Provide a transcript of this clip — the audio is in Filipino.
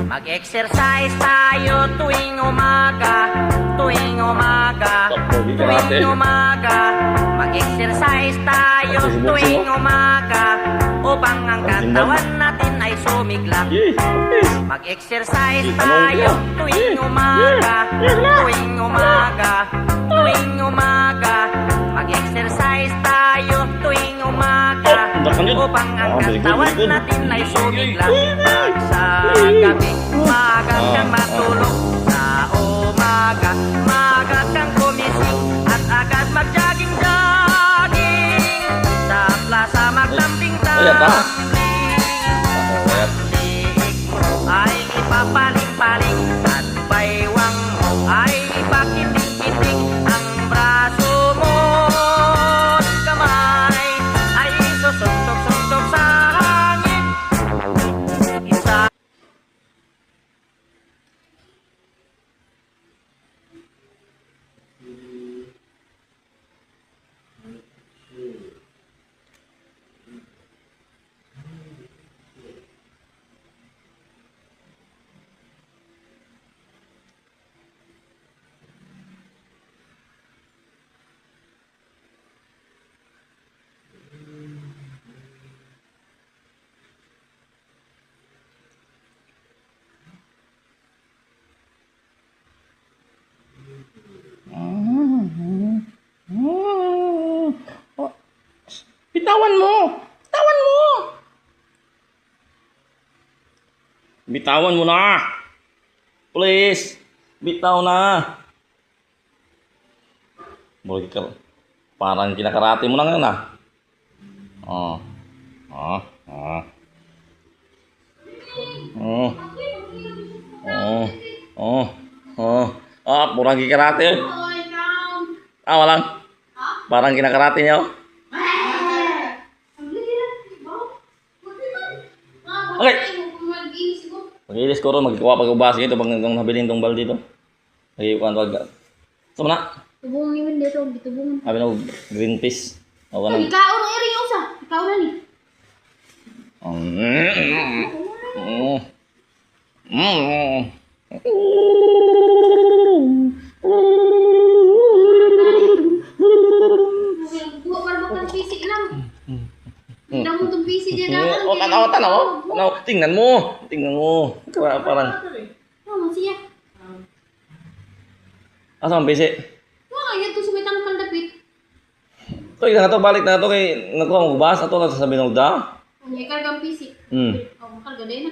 Mag-exercise tayo tuwing umaga, tuwing umaga, tuwing umaga. Mag-exercise tayo tuwing umaga, upang ang katawan natin ay sumigla. Mag-exercise tayo tuwing umaga, tuwing umaga, tuwing umaga. Mag-exercise tayo tuwing umaga, upang ang katawan natin ay sumigla. Pag sa gabi, maaga kang matulog. Sa umaga, maaga kang gumising, at agad mag-jogging-jogging. Sa plaza magtamping-tamping. Liig mo ay ipapaling-paling, at baywang mo ay ipakiting-kiting. Ang braso mo at kamay ay susuntok-suntok sa hangin. Isa Bitawan mo! Bitawan mo! Bitawan mo na! Please! Bitaw na! Parang kinakarate mo na nga na. Parang kinakarate. Walang. Parang kinakarate niya. Okay. Mag-ilis ko ron, magkuha pag-ubasi ito pag nabilin itong balde ito. Mag-iukan pag... Sama na? Tubungan yun dito, bitubungan. Sabi na green peas. Ikaw ang iri yung sa. Ikaw na ni. Buwa para bakang pisik lang. Hindi mo itong pisik dyan naman. Tanaw. Tingnan mo. Parang... Masaya. Asa ang pisi? Yan to sumitang kaldapit. Kaya na ito, balik na ito kay... Nagkuha mo bas, ito na sa binogda. Ano, ikargang pisik. Makarga din na.